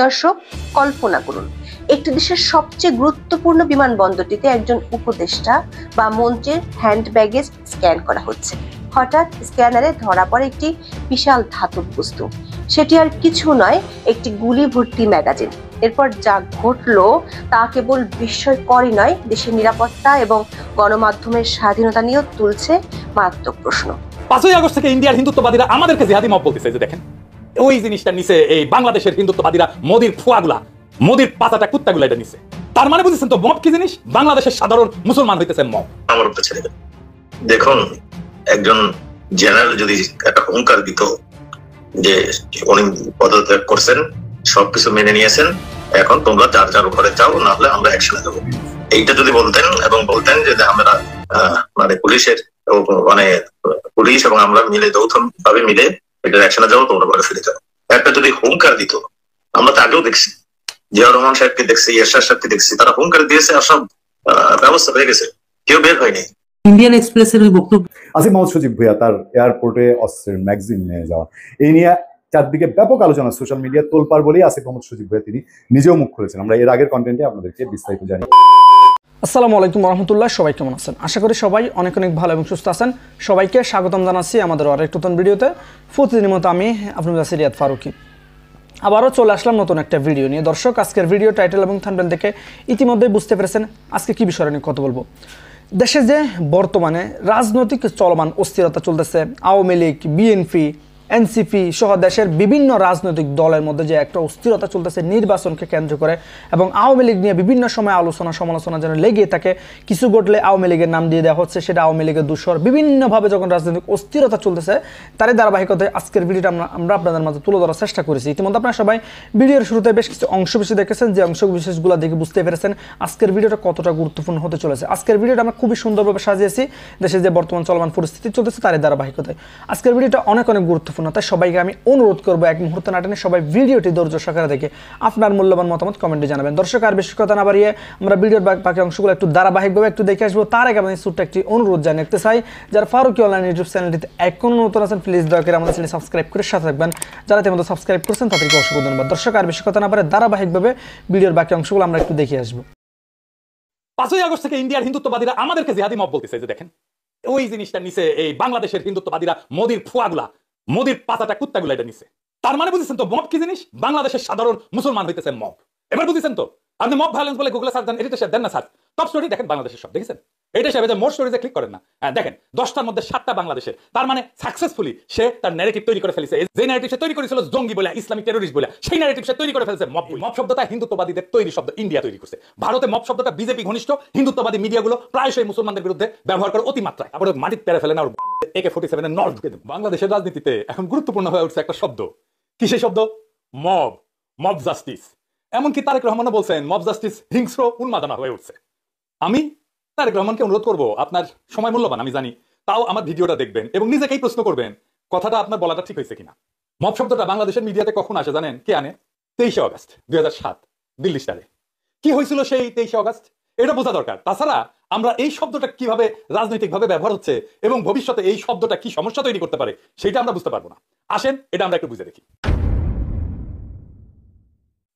দর্শক, কল্পনা করুন একটি দেশের সবচেয়ে গুরুত্বপূর্ণ বিমানবন্দরটিতে একজন উপদেষ্টা বা মন্ত্রীর হ্যান্ড ব্যাগেজ স্ক্যান করা হচ্ছে। হঠাৎ স্ক্যানারে ধরা পড়ে একটি বিশাল ধাতব বস্তু। সেটি আর কিছু নয়, একটি গুলি ভর্তি ম্যাগাজিন। এরপর যা ঘটলো তা কেবল বিস্ময়করই নয়, দেশের নিরাপত্তা এবং গণমাধ্যমের স্বাধীনতা নিয়েও তুলছে মারাত্মক প্রশ্ন। 5ই আগস্ট থেকে ইন্ডিয়ার হিন্দুত্ববাদীরা আমাদেরকে জিহাদি মব বলতেছে। যে দেখেন, ওই জিনিসটা নিচে এই বাংলাদেশের হিন্দুত্ববাদীরা মোদির ফুয়াগুলা, মোদির পাতাটা কুত্তাগুলা এটা নিচে। তার মানে বুঝেছেন তো মব কি জিনিস? বাংলাদেশের সাধারণ মুসলমান হইতেছে মব। আমার উপরে ছেড়ে দেন। দেখুন, একজন জেনারেল যদি একটা হুঙ্কার দিত যে উনি পদত্যাগ করছেন, সবকিছু মেনে নিয়েছেন, এখন তোমরা যার যার উপরে যাও, না হলে আমরা একসাথে যাবো, এইটা যদি বলতেন এবং বলতেন যে আমরা মানে পুলিশের মানে পুলিশ এবং আমরা মিলে যৌথ ভাবে মিলে এটা একসাথে যাবো, তোমরা ঘরে ফিরে যাও, একটা যদি হুঙ্কার দিত, আমরা তো আগেও দেখছি, জিয়া রহমান সাহেবকে দেখছি, এরশাদ সাহেবকে দেখছি, তারা হুঙ্কার দিয়েছে আর সব ব্যবস্থা হয়ে গেছে, কেউ বের হয়নি। ইন্ডিয়ান এক্সপ্রেসের ওই বক্তব্য আসিফ মোহাম্মদ সজীব ভুঁইয়া তার এয়ারপোর্টে অস্ত্রের ম্যাগাজিন নিয়ে যাওয়া, এই নিয়ে চারদিকে ব্যাপক আলোচনা, সোশ্যাল মিডিয়া তোলপাড় বলেই আসিফ মোহাম্মদ সজীব ভুঁইয়া তিনি নিজেও মুখ খুলেছেন। আমরা এর আগের কন্টেন্টে আপনাদেরকে বিস্তারিত জানি। আসসালামু আলাইকুম রহমতুল্লাহ, সবাই কেমন আছেন? আশা করি সবাই অনেক অনেক ভালো এবং সুস্থ আছেন। সবাইকে স্বাগতম জানাচ্ছি আমাদের আরেক নতুন ভিডিওতে। প্রতিদিনের মতো আমি আপনাদের কাছে রিয়াদ ফারুকি আবারও চলে আসলাম নতুন একটা ভিডিও নিয়ে। দর্শক, আজকের ভিডিও টাইটেল এবং থাম্বনেল দেখে ইতিমধ্যেই বুঝতে পেরেছেন আজকে কি বিষয় নিয়ে কথা বলবো। দেশে যে বর্তমানে রাজনৈতিক চলমান অস্থিরতা চলতেছে, আওয়ামী লীগ, বিএনপি, এনসিপি সহ দেশের বিভিন্ন রাজনৈতিক দলের মধ্যে যে একটা অস্থিরতা চলতেছে নির্বাচনকে কেন্দ্র করে, এবং আওয়ামী লীগ নিয়ে বিভিন্ন সময় আলোচনা সমালোচনা যেন লেগে থাকে। কিছু ঘটলে আওয়ামী লীগের নাম দিয়ে দেওয়া হচ্ছে, সেটা আওয়ামী লীগের দূষর। বিভিন্নভাবে যখন রাজনৈতিক অস্থিরতা চলতেছে, তারই ধারাবাহিকতায় আজকের ভিডিওটা আমরা আপনাদের মাঝে তুলে ধরার চেষ্টা করেছি। ইতিমধ্যে আপনারা সবাই ভিডিওর শুরুতে বেশ কিছু অংশ বিশেষ দেখেছেন, যে অংশ বিশেষগুলো দেখে বুঝতে পেরেছেন আজকের ভিডিওটা কতটা গুরুত্বপূর্ণ হতে চলেছে। আজকের ভিডিওটা আমরা খুবই সুন্দরভাবে সাজিয়েছি দেশে যে বর্তমান চলমান পরিস্থিতি চলতেছে তারই ধারাবাহিকতায়। আজকের ভিডিওটা অনেক অনেক গুরুত্বপূর্ণ, তাই সবাইকে আমি অনুরোধ করবো এক মুহূর্তে না টেনে সবাই ভিডিওটি ধৈর্য সহকারে দেখে আপনার মূল্যবান মতামত কমেন্টে জানাবেন। দর্শক, আর বেশি কথা না বাড়িয়ে আমরা ভিডিওর বাকি অংশগুলো একটু ধারাবাহিকভাবে একটু দেখে আসবো। তার আগে আমি ছোট্ট একটি অনুরোধ জানিয়ে রাখতে চাই, যারা ফারুকি অনলাইন ইউটিউব চ্যানেলটিতে এখনো নতুন আছেন, প্লিজ দয়া করে আমাদের চ্যানেল সাবস্ক্রাইব করে সাথে থাকবেন। যারা ইতিমধ্যে সাবস্ক্রাইব করেছেন তাদেরকে অসংখ্য ধন্যবাদ। দর্শক, আর বেশি কথা না বাড়িয়ে ধারাবাহিকভাবে ভিডিওর বাকি অংশগুলো আমরা একটু দেখে আসবো। 5ই আগস্ট থেকে ইন্ডিয়ার হিন্দুত্ববাদীরা আমাদেরকে জিহাদি মব বলতেছে। যে দেখেন, ওই জিনিসটা নিচে এই বাংলাদেশের হিন্দুত্ববাদীরা মোদির ফুয়াগুলা, মোদির পাতাটা কুত্তাগুলা এটা নিচে। তার মানে বুঝেছেন তো মব কি জিনিস? বাংলাদেশের সাধারণ মুসলমান হইতেছে মব। এবার বুঝেছেন তো? আপনি মব ভায়োলেন্স বলে গুগলে সার্চ দেন, এডিটর সাহেব দেন না সার্চ, টপ স্টোরি দেখেন বাংলাদেশের সব, দেখেছেন? এটা সাহেব যে মোর স্টোরিজে ক্লিক করেন না, দেখেন 10টার মধ্যে 7টা বাংলাদেশের। তার মানে সাকসেসফুলি সে তার ন্যারেটিভ তৈরি করে ফেলেছে। যে ন্যারেটিভ সে তৈরি করেছিল জঙ্গি বলে, ইসলামিক টেররিস্ট বলে, সেই ন্যারেটিভ সে তৈরি করে ফেলেছে মব। মব শব্দটা হিন্দুত্ববাদীদের তৈরি শব্দ, ইন্ডিয়া তৈরি করছে। ভারতে মব শব্দটা বিজেপি ঘনিষ্ঠ, হিন্দুত্ববাদী মিডিয়াগুলো প্রায়শই মুসলমানদের বিরুদ্ধে ব্যবহার করে অতি মাত্রায়। আবার মাটির পেরে ফেলে না, ওর AK-47 এর নর ঢুকে দেন। বাংলাদেশের রাজনীতিতে এখন গুরুত্বপূর্ণ হয়ে উঠছে একটা শব্দ। কি সেই শব্দ? Mob, mob justice. এমনকি তারেক রহমানও বলছেন মব জাস্টিস হিংস্র উন্মাদনা হয়ে উঠছে। আমি তারেক রহমানকে অনুরোধ করব, আপনার সময় মূল্যবান আমি জানি, তাও আমার ভিডিওটা দেখবেন এবং নিজেকেই প্রশ্ন করবেন কথাটা আপনার বলাটা ঠিক হয়েছে কিনা। মব শব্দটা বাংলাদেশের মিডিয়াতে কখন আসে জানেন? কে আনে? 23 আগস্ট 2007 দিল্লি স্টারে। কি হয়েছিল সেই 23 আগস্ট? এটা বোঝা দরকার। তাছাড়া আমরা এই শব্দটা কিভাবে রাজনৈতিকভাবে ব্যবহার হচ্ছে এবং ভবিষ্যতে এই শব্দটা কি সমস্যা তৈরি করতে পারে সেটা আমরা বুঝতে পারবো না। আসেন এটা আমরা একটু বুঝে দেখি।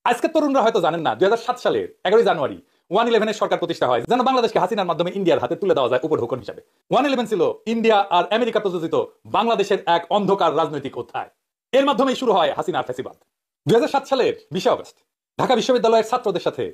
আজকের তরুণরা হয়তো জানেন না, 2007 সালের 11 জানুয়ারি 111 সরকার প্রতিষ্ঠা হয়, যেন বাংলাদেশকে হাসিনার মাধ্যমে ইন্ডিয়ার হাতে তুলে দেওয়া যায় উপঢৌকন হিসাবে। 111 ছিল ইন্ডিয়া আর আমেরিকা প্রযোজিত বাংলাদেশের এক অন্ধকার রাজনৈতিক অধ্যায়। এর মাধ্যমেই শুরু হয় হাসিনার ফ্যাসিবাদ। 2007 সালের 20 আগস্ট ঢাকা বিশ্ববিদ্যালয়ের ছাত্রদের সাথে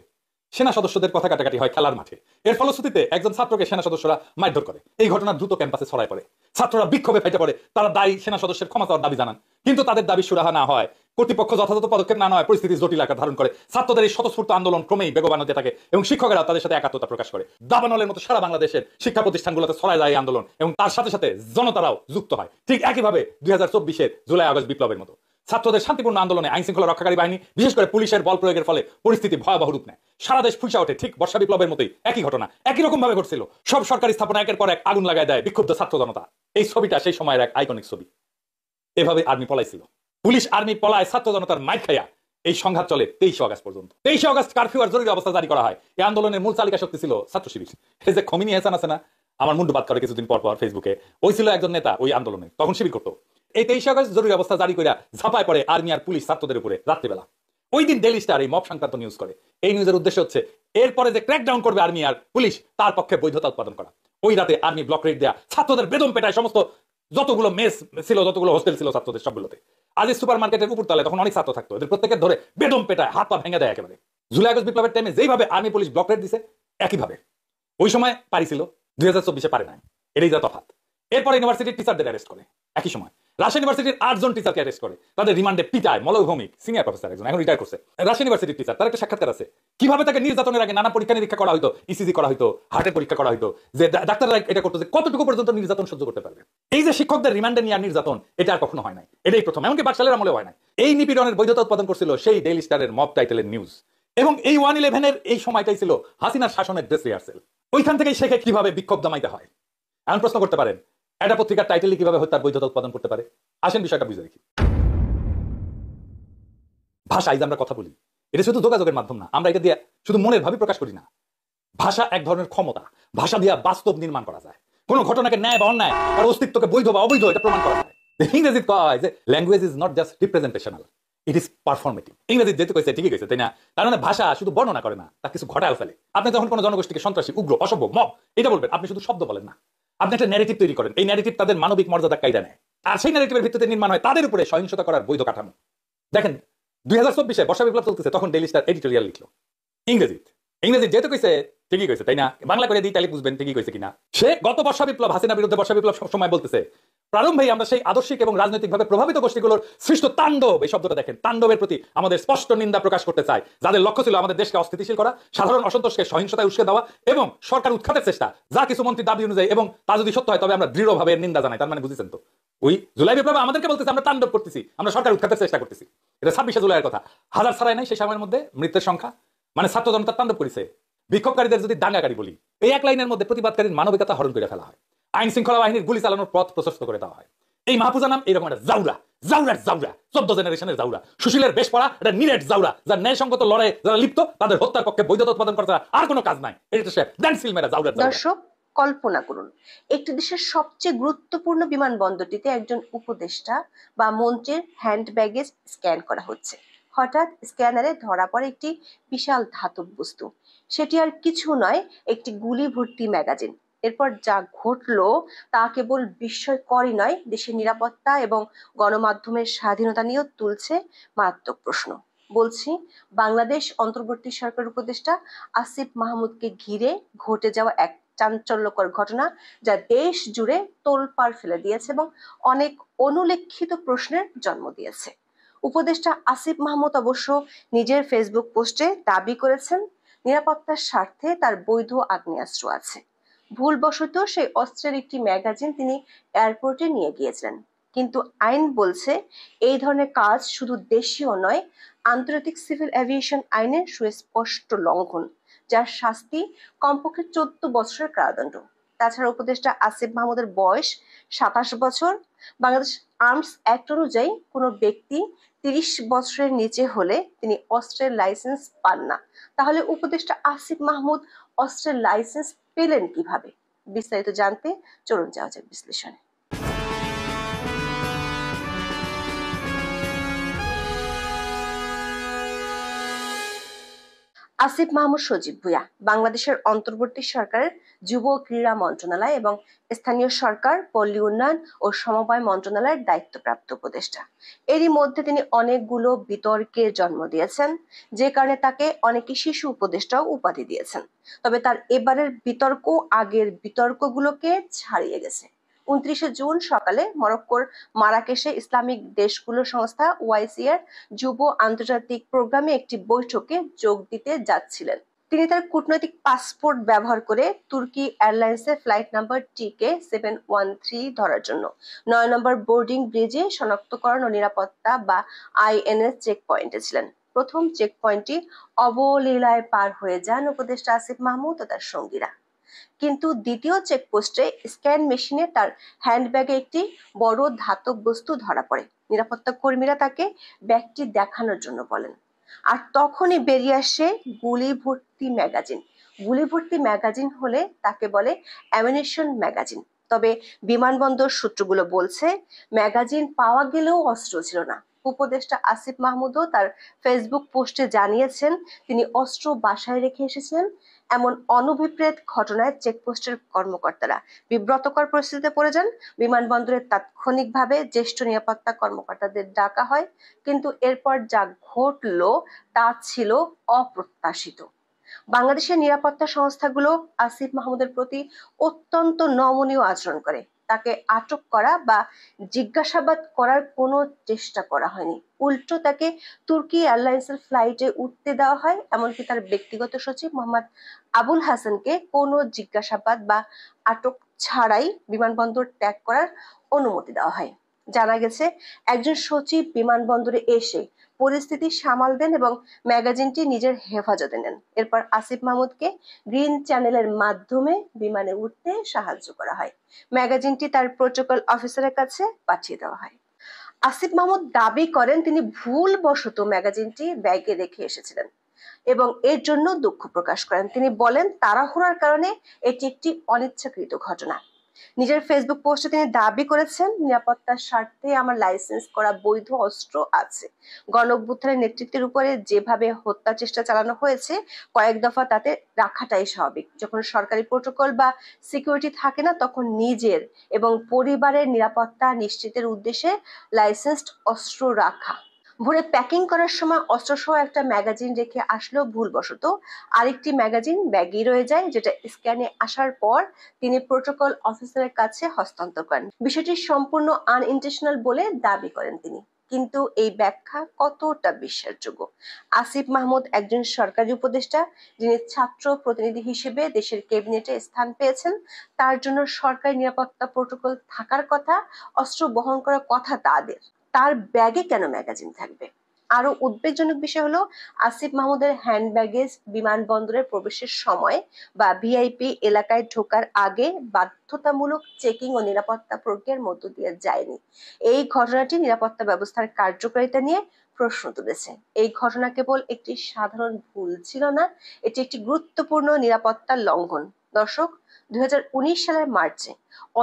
সেনা সদস্যদের কথা কাটাকাটি হয় খেলার মাঠে। এর ফলশ্রুতিতে একজন ছাত্রকে সেনা সদস্যরা মারধর করে। এই ঘটনা দ্রুত ক্যাম্পাসে ছড়ায় পড়ে। ছাত্ররা বিক্ষোভে ফেটে পড়ে। তারা দায়ী সেনা সদস্যের ক্ষমা চাওয়ার দাবি জানান, কিন্তু তাদের দাবি সুরাহা না হয়, কর্তৃপক্ষ যথাযথ পদক্ষেপ না নেওয়ায় পরিস্থিতি জটিল আকার ধারণ করে। ছাত্রদের এই স্বতঃস্ফূর্ত আন্দোলন ক্রমেই বেগবান হতে থাকে এবং শিক্ষকেরা তাদের সাথে একাত্মতা প্রকাশ করে। দাবানলের মতো সারা বাংলাদেশের শিক্ষা প্রতিষ্ঠানগুলোতে ছড়ায় যায় এই আন্দোলন এবং তার সাথে সাথে জনতারাও যুক্ত হয়। ঠিক একইভাবে 2024 জুলাই আগস্ট বিপ্লবের মতো ছাত্রদের শান্তিপূর্ণ আন্দোলনে আইন শৃঙ্খলা রক্ষাকারী বাহিনী, বিশেষ করে পুলিশের বল প্রয়োগের ফলে পরিস্থিতি ভয়াবহ রূপ নেয়। সারা দেশ ফুঁসে ওঠে। ঠিক বর্ষা বিপ্লবের মতোই একই ঘটনা একই রকম ভাবে ঘটছিল। সব সরকারি স্থাপনা একের পর এক আগুন লাগায় দেয় বিক্ষুব্ধ ছাত্র জনতা। এই ছবিটা সেই সময়ের এক আইকনিক ছবি। এভাবে আর্মি পলাইছিল, পুলিশ আর্মি পলায়, ছাত্র জনতার মাইর খাইয়া এই সংঘাত চলে 23 আগস্ট পর্যন্ত। 23 আগস্ট কারফিউ আর জরুরি অবস্থা জারি করা হয়। এই আন্দোলনের মূল চালিকা শক্তি ছিল ছাত্র শিবির। এই যে খমিনি হাসান আছে না, আমার মুন্ডু বাদ করে কিছুদিন পর পর ফেসবুকে, ওই ছিল একজন নেতা ওই আন্দোলনে, তখন শিবির করতো। এই 23 আগস্ট জরুরি অবস্থা জারি করে ঝাঁপায় পড়ে আর্মি আর পুলিশ ছাত্রদের উপরে রাত্রিবেলা। ওই দিন ডেইলি স্টার এই মব সংক্রান্ত নিউজ করে। এই নিউজের উদ্দেশ্য হচ্ছে এরপরে যে ক্র্যাকডাউন করবে আর্মি আর পুলিশ, তার পক্ষে বৈধতা উৎপাদন করা। ওই রাতে আর্মি ব্লক রেড দেয়া, ছাত্রদের বেদম পেটায়, সমস্ত যতগুলো মেস ছিল, যতগুলো হোস্টেল ছিল ছাত্রদের সবগুলোতে। আজ সুপার মার্কেটের উপরতলায় তখন অনেক ছাত্র থাকতো, এদের প্রত্যেকের ধরে বেদম পেটায়, হাত পা ভেঙে দেয় একেবারে। জুলাই আগস্ট বিপ্লবের টাইমে যেইভাবে আর্মি পুলিশ ব্লক রেড দিছে, একইভাবে ওই সময় পারিছিল, 2024 পারে নাই। এটাই যা তফাৎ। এরপর ইউনিভার্সিটির টিচারদের অ্যারেস্ট করে, একই সময় রাজশাহী ইউনিভার্সিটির 8 জন টিচারকে অ্যারেস্ট করে, তাদের রিমান্ডে পিটায়। মলভৌমিক সিনিয়র প্রফেসর একজন, এখন রিটায়ার করছে, রাজশাহী ইউনিভার্সিটির টিচার, তার একটা সাক্ষাৎকার আছে কিভাবে তাকে নির্যাতনের আগে নানা পরীক্ষা নিরীক্ষা করা হইতো, ইসিজি করা হইতো, হার্টের পরীক্ষা করা হইতো, যে ডাক্তাররা এটা করতো যে কতটুকু পর্যন্ত নির্যাতন সহ্য করতে পারবে। এই যে শিক্ষকদের রিমান্ডে নিয়ে নির্যাতন, এটা আর কখনো হয় নাই, এটাই প্রথম, এমনকি বাকশালের আমলে হয় নাই। এই নিপীড়নের বৈধতা উৎপাদন করছিল সেই ডেইলি স্টারের মব টাইটেলের নিউজ। এবং এই 111-এর এই সময়টাই ছিল হাসিনার শাসনের ড্রেস রিহার্সেল। ওইখান থেকেই শেখে কিভাবে বিক্ষোভ দমাইতে হয়। এমন প্রশ্ন করতে পারেন, একটা পত্রিকার টাইটেলে কিভাবে হত্যার বৈধতা উৎপাদন করতে পারে? আসেন বিষয়টা বুঝে দেখি। ভাষা, এই যে আমরা কথা বলি, এটা শুধু যোগাযোগের মাধ্যম না, আমরা এটা দিয়ে শুধু মনের ভাবই প্রকাশ করি না। ভাষা এক ধরনের ক্ষমতা, ভাষা দিয়ে বাস্তব নির্মাণ করা যায়। কোন ঘটনাকে ন্যায় বা অন্যায়, আর অস্তিত্বকে বৈধ বা অবৈধ, এটা প্রমাণ করা যায়। ইংরেজি কয় যে language is not just representational, it is performative. ইংরেজি যেহেতু কইছে, ঠিকই কইছে, তাই না? তার মানে ভাষা শুধু বর্ণনা করে না, তা কিছু ঘটায় ফেলে। আপনি যখন কোনো জনগোষ্ঠীকে সন্ত্রাসী, উগ্র, অসভ্য, মব এটা বলবেন, আপনি শুধু শব্দ বলেন না, আপনি একটা ন্যারেটিভ তৈরি করেন। এই ন্যারেটিভ তাদের মানবিক মর্যাদা কায়দা নেয়, আর সেই ন্যারেটিভের ভিত্তিতে নির্মাণ হয় তাদের উপরে সহিংসতা করার বৈধ কাঠামো। দেখেন 2024-এ বর্ষা বিপ্লব চলতেছে, তখন ডেইলি স্টার এডিটোরিয়াল লিখলো ইংরেজি যেহেতু কইছে, ঠিকই কইছে, তাই না? বাংলা করে দিই, তাহলে বুঝবেন ঠিকই কইছে কিনা। সে গত বর্ষা বিপ্লব, হাসিনা বিরুদ্ধে বর্ষা বিপ্লব সময় বলতেছে, প্রারম্ভেই আমরা সেই আদর্শিক এবং রাজনৈতিকভাবে প্রভাবিত গোষ্ঠীগুলোর সৃষ্ট তাণ্ডব, এই শব্দটা দেখেন, তাণ্ডবের প্রতি আমাদের স্পষ্ট নিন্দা প্রকাশ করতে চাই, যাদের লক্ষ্য ছিল আমাদের দেশকে অস্থিতিশীল করা, সাধারণ অসন্তোষকে সহিংসতায় উস্কে দেওয়া এবং সরকার উৎখাতের চেষ্টা, যা কিছু মন্ত্রী দাবি অনুযায়ী, এবং তা যদি সত্য হয় তবে আমরা দৃঢ়ভাবে নিন্দা জানাই। তার মানে বুঝেছেন তো, ওই জুলাই বিপ্লবে আমাদেরকে বলতেছে আমরা তাণ্ডব করতেছি, আমরা সরকার উৎখাতের চেষ্টা করতেছি। এটা 26শে জুলাইয়ের কথা, হাজার ছাড়াই নাই সেই সময়ের মধ্যে মৃতের সংখ্যা, মানে ছাত্র জনতার তাণ্ডব করেছে। বিক্ষোভকারীদের যদি দাঙ্গাকারী বলি, এই এক লাইনের মধ্যে প্রতিবাদকারীর মানবিকতা হরণ করে ফেলা হয়, আইন শৃঙ্খলা বাহিনীর গুলি চালানোর পথ প্রশস্ত করে দেওয়া হয়। এই মাহফুজা নাম এইরকম একটা জাউরা, জাউরার জাউরা, 14 জেনারেশনের জাউরা, সুশীলের বেশ পড়া এটা নিরেট জাউরা, যার ন্যায়সঙ্গত লড়াই যারা লিপ্ত, তাদের হত্যার পক্ষে বৈধতা উৎপাদন করা আর কোনো কাজ নাই। এটা সে ড্যান্সিল মেরা জাউরার জাউরা। দর্শক, কল্পনা করুন, একটি দেশের সবচেয়ে গুরুত্বপূর্ণ বিমানবন্দরটিতে একজন উপদেষ্টা বা মন্ত্রীর হ্যান্ড ব্যাগেজ স্ক্যান করা হচ্ছে। হঠাৎ স্ক্যানারে ধরা পড়ে একটি বিশাল ধাতব বস্তু। সেটি আর কিছু নয়, একটি গুলি ভর্তি ম্যাগাজিন। এরপর যা ঘটলো তা কেবল বিস্ময়করই নয়, দেশের নিরাপত্তা এবং গণমাধ্যমের স্বাধীনতা নিয়েও তুলছে মারাত্মক প্রশ্ন। বলছি বাংলাদেশ অন্তর্বর্তী সরকার উপদেষ্টা আসিফ মাহমুদকে ঘিরে ঘটে যাওয়া এক চাঞ্চল্যকর ঘটনা, যা দেশ জুড়ে তোলপাড় ফেলে দিয়েছে এবং অনেক অনুলেখিত প্রশ্নের জন্ম দিয়েছে। উপদেষ্টা আসিফ মাহমুদ অবশ্য নিজের ফেসবুক পোস্টে দাবি করেছেন, নিরাপত্তার স্বার্থে তার বৈধ আগ্নেয়াস্ত্র আছে। ভুলবশত সেই অস্ত্রের একটি ম্যাগাজিন তিনি এয়ারপোর্টে নিয়ে গিয়েছিলেন। কিন্তু আইন বলছে এই ধরনের কাজ শুধু দেশীয় নয়, আন্তর্জাতিক সিভিল এভিয়েশন আইনের সুস্পষ্ট লঙ্ঘন, যার শাস্তি কমপক্ষে 14 বছরের কারাদণ্ড। তাছাড়া উপদেষ্টা আসিফ মাহমুদের বয়স 27 বছর। বাংলাদেশ আর্মস অ্যাক্ট অনুযায়ী কোনো ব্যক্তি 30 বছরের নিচে হলে তিনি অস্ত্রের লাইসেন্স পান না। তাহলে উপদেষ্টা আসিফ মাহমুদ অস্ত্রের লাইসেন্স পেলেন কিভাবে? বিস্তারিত জানতে চলুন যাওয়া যাক বিশ্লেষণে। আসিফ মাহমুদ সজীব ভুঁইয়া বাংলাদেশের অন্তর্বর্তী সরকারের যুব ও ক্রীড়া মন্ত্রণালয় এবং স্থানীয় সরকার, পল্লী উন্নয়ন ও সমবায় মন্ত্রণালয়ের দায়িত্বপ্রাপ্ত উপদেষ্টা। এরই মধ্যে তিনি অনেকগুলো বিতর্কের জন্ম দিয়েছেন, যে কারণে তাকে অনেকে শিশু উপদেষ্টাও উপাধি দিয়েছেন। তবে তার এবারের বিতর্ক আগের বিতর্কগুলোকে ছাড়িয়ে গেছে। 29শে জুন সকালে মরক্কোর মারাকেশে ইসলামিক দেশগুলোর সংস্থা ওআইসি এর যুব আন্তর্জাতিক প্রোগ্রামে একটি বৈঠকে যোগ দিতে যাচ্ছিলেন। তিনি তার কূটনৈতিক পাসপোর্ট ব্যবহার করে তুর্কি এয়ারলাইন্সের ফ্লাইট নাম্বার টিকে 713 ধরার জন্য 9 নম্বর বোর্ডিং ব্রিজে শনাক্তকরণ ও নিরাপত্তা বা আইএনএস চেক পয়েন্টে ছিলেন। প্রথম চেক পয়েন্টটি অবলীলায় পার হয়ে যান উপদেষ্টা আসিফ মাহমুদ ও তার সঙ্গীরা। কিন্তু দ্বিতীয় চেকপোস্টে স্ক্যান মেশিনে তার হ্যান্ডব্যাগে একটি বড় ধাতব বস্তু ধরা পড়ে। নিরাপত্তা কর্মীরা তাকে ব্যাগটি দেখানোর জন্য বলেন, আর তখনই বেরিয়ে আসে গুলি ভর্তি ম্যাগাজিন। গুলি ভর্তি ম্যাগাজিন হলে তাকে বলে অ্যামিনিশন ম্যাগাজিন। তবে বিমানবন্দর সূত্রগুলো বলছে ম্যাগাজিন পাওয়া গেলেও অস্ত্র ছিল না, উপদেষ্টা আসিফ মাহমুদও তার ফেসবুক পোস্টে জানিয়েছেন তিনি অস্ত্র বাসায় রেখে এসেছিলেন। এমন অনভিপ্রেত ঘটনায় চেকপোস্টের কর্মকর্তারা বিব্রতকর পরিস্থিতিতে পড়ে যান। বিমানবন্দরে তাৎক্ষণিকভাবে জ্যেষ্ঠ নিরাপত্তা কর্মকর্তাদের ডাকা হয়, কিন্তু এরপর যা ঘটলো তা ছিল অপ্রত্যাশিত। বাংলাদেশের নিরাপত্তা সংস্থাগুলো আসিফ মাহমুদের প্রতি অত্যন্ত নমনীয় আচরণ করে। তাকে আটক করা বা জিজ্ঞাসাবাদ করার কোনো চেষ্টা করা হয়নি। উল্টো তাকে তুর্কি এয়ারলাইন্সের ফ্লাইটে উঠতে দেওয়া হয়। এমনকি তার ব্যক্তিগত সচিব মোহাম্মদ আবুল হাসানকে কোনো জিজ্ঞাসাবাদ বা আটক ছাড়াই বিমানবন্দর ত্যাগ করার অনুমতি দেওয়া হয়। জানা গেছে একজন সচিব বিমানবন্দরে এসে পরিস্থিতি সামাল দেন এবং ম্যাগাজিনটি নিজের হেফাজতে নেন। এরপর আসিফ মাহমুদকে গ্রিন চ্যানেলের মাধ্যমে বিমানে উঠতে সাহায্য করা হয়। ম্যাগাজিনটি তার প্রোটোকল অফিসারের কাছে পাঠিয়ে দেওয়া হয়। আসিফ মাহমুদ দাবি করেন তিনি ভুলবশত ম্যাগাজিনটি ব্যাগে রেখে এসেছিলেন এবং এর জন্য দুঃখ প্রকাশ করেন। তিনি বলেন তাড়াহুড়ার কারণে এটি একটি অনিচ্ছাকৃত ঘটনা। নিজের ফেসবুক পোস্টে তিনি দাবি করেছেন নিরাপত্তার স্বার্থে আমার লাইসেন্স করা বৈধ অস্ত্র আছে। গণঅভ্যুত্থানের নেতৃত্বের উপরে যেভাবে হত্যা চেষ্টা চালানো হয়েছে কয়েক দফা তাতে রাখাটাই স্বাভাবিক। যখন সরকারি প্রোটোকল বা সিকিউরিটি থাকে না তখন নিজের এবং পরিবারের নিরাপত্তা নিশ্চিতের উদ্দেশ্যে লাইসেন্সড অস্ত্র রাখা। ভোরে প্যাকিং করার সময় অস্ত্রসহ একটা ম্যাগাজিন রেখে আসলেও ভুলবশত আরেকটি ম্যাগাজিন ব্যাগই রয়ে যায়, যেটা স্ক্যানে আসার পর তিনি প্রোটোকল অফিসারের কাছে হস্তান্তর করেন। বিষয়টি সম্পূর্ণ আনইনটেনশনাল বলে দাবি করেন তিনি। কিন্তু এই ব্যাখ্যা কতটা বিশ্বাসযোগ্য? আসিফ মাহমুদ একজন সরকারি উপদেষ্টা যিনি ছাত্র প্রতিনিধি হিসেবে দেশের ক্যাবিনেটে স্থান পেয়েছেন। তার জন্য সরকারি নিরাপত্তা প্রোটোকল থাকার কথা, অস্ত্র বহন করার কথা তাদের। তার ব্যাগে কেন ম্যাগাজিন থাকবে? আরো উদ্বেগজনক বিষয় হলো আসিফ মাহমুদের হ্যান্ড ব্যাগেজ বিমানবন্দরে প্রবেশের সময় বা ভিআইপি এলাকায় ঢোকার আগে বাধ্যতামূলক চেকিং ও নিরাপত্তা প্রক্রিয়ার মধ্য দিয়ে যায়নি। এই ঘটনাটি নিরাপত্তা ব্যবস্থার কার্যকারিতা নিয়ে প্রশ্ন তুলেছে। এই ঘটনা কেবল একটি সাধারণ ভুল ছিল না, এটি একটি গুরুত্বপূর্ণ নিরাপত্তা লঙ্ঘন। দর্শক, 2019 সালের মার্চে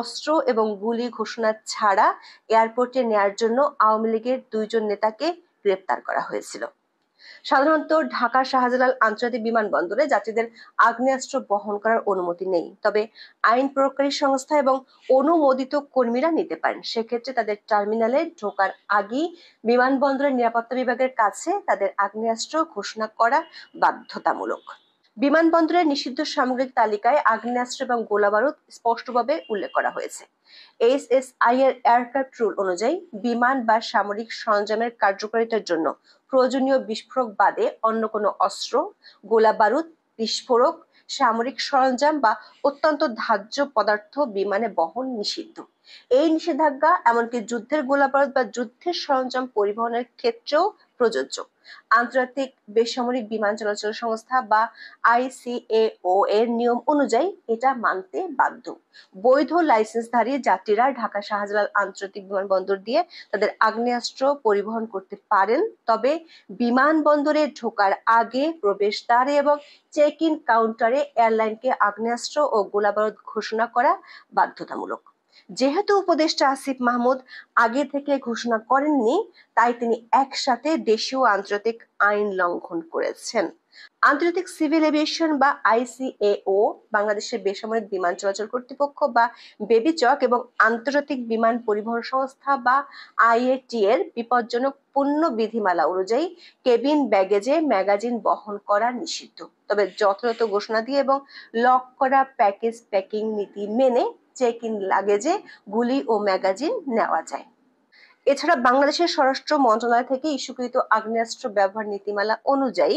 অস্ত্র এবং গুলি ঘোষণা ছাড়া এয়ারপোর্টে নেয়ার জন্য আওয়ামী লীগের 2 জন নেতাকে গ্রেপ্তার করা হয়েছিল। সাধারণত ঢাকা শাহজালাল আন্তর্জাতিক বিমানবন্দরে যাত্রীদের আগ্নেয়াস্ত্র বহন করার অনুমতি নেই, তবে আইন প্রয়োগকারী সংস্থা এবং অনুমোদিত কর্মীরা নিতে পারেন। সেক্ষেত্রে তাদের টার্মিনালে ঢোকার আগেই বিমানবন্দরের নিরাপত্তা বিভাগের কাছে তাদের আগ্নেয়াস্ত্র ঘোষণা করা বাধ্যতামূলক। বিমানবন্দরের নিষিদ্ধ সামগ্রিক তালিকায় আগ্নেয়াস্ত্র এবং গোলাবারুদ স্পষ্টভাবে উল্লেখ করা হয়েছে। এসএসআই এর এয়ারক্রাফট রুল অনুযায়ী বিমান বা সামরিক সরঞ্জামের কার্যকারিতার জন্য প্রয়োজনীয় বিস্ফোরক বাদে অন্য কোনো অস্ত্র, গোলাবারুদ, বিস্ফোরক, সামরিক সরঞ্জাম বা অত্যন্ত ধার্য পদার্থ বিমানে বহন নিষিদ্ধ। এই নিষেধাজ্ঞা এমনকি যুদ্ধের গোলাবারুদ বা যুদ্ধের সরঞ্জাম পরিবহনের ক্ষেত্রেও প্রযোজ্য। আন্তর্জাতিক বেসামরিক বিমান চলাচল সংস্থা বা আইসিএও এর নিয়ম অনুযায়ী এটা মানতে বাধ্য। বৈধ লাইসেন্সধারী যাত্রীরা ঢাকা শাহজালাল আন্তর্জাতিক বিমানবন্দর দিয়ে তাদের আগ্নেয়াস্ত্র পরিবহন করতে পারেন, তবে বিমানবন্দরে ঢোকার আগে প্রবেশদ্বারে এবং চেক ইন কাউন্টারে এয়ারলাইনকে আগ্নেয়াস্ত্র ও গোলাবারুদ ঘোষণা করা বাধ্যতামূলক। যেহেতু উপদেষ্টা আসিফ মাহমুদ আগে থেকে ঘোষণা করেননি, তাই তিনি একসাথে দেশীয় আন্তর্জাতিক আইন লঙ্ঘন করেছেন। আন্তর্জাতিক সিভিল এভিয়েশন বা আইসিএও, বাংলাদেশের বেসামরিক বিমান চলাচল কর্তৃপক্ষ বা বেবিচক এবং আন্তর্জাতিক বিমান পরিবহন সংস্থা বা আইএটি এর বিপজ্জনক পণ্য বিধিমালা অনুযায়ী কেবিন ব্যাগেজে ম্যাগাজিন বহন করা নিষিদ্ধ। তবে যথাযথ ঘোষণা দিয়ে এবং লক করা প্যাকেজ প্যাকিং নীতি মেনে চেক ইন লাগেজে গুলি ও ম্যাগাজিন নেওয়া যায়। এছাড়া বাংলাদেশের স্বরাষ্ট্র মন্ত্রণালয় থেকে ইস্যুকৃত আগ্নেয়াস্ত্র ব্যবহার নীতিমালা অনুযায়ী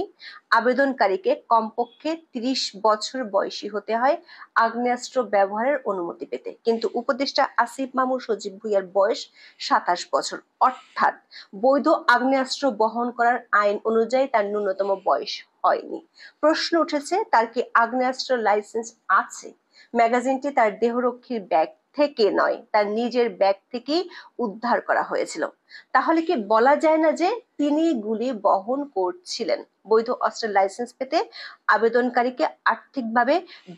আবেদনকারীকে কমপক্ষে 30 বছর বয়সী হতে হয় আগ্নেয়াস্ত্র ব্যবহারের অনুমতি পেতে। কিন্তু উপদেষ্টা আসিফ মাহমুদ সজীব ভুঁইয়ার বয়স 27 বছর, অর্থাৎ বৈধ আগ্নেয়াস্ত্র বহন করার আইন অনুযায়ী তার ন্যূনতম বয়স হয়নি। প্রশ্ন উঠেছে, তার কি আগ্নেয়াস্ত্র লাইসেন্স আছে? ম্যাগাজিনটি তার দেহরক্ষীর ব্যাগ থেকে নয়, তার নিজের ব্যাগ থেকেই উদ্ধার করা হয়েছিল। তাহলে কি বলা যায় না যে তিনি গুলি বহন করছিলেন? বৈধ অস্ত্রের লাইসেন্স পেতে আবেদনকারীকে আর্থিকভাবে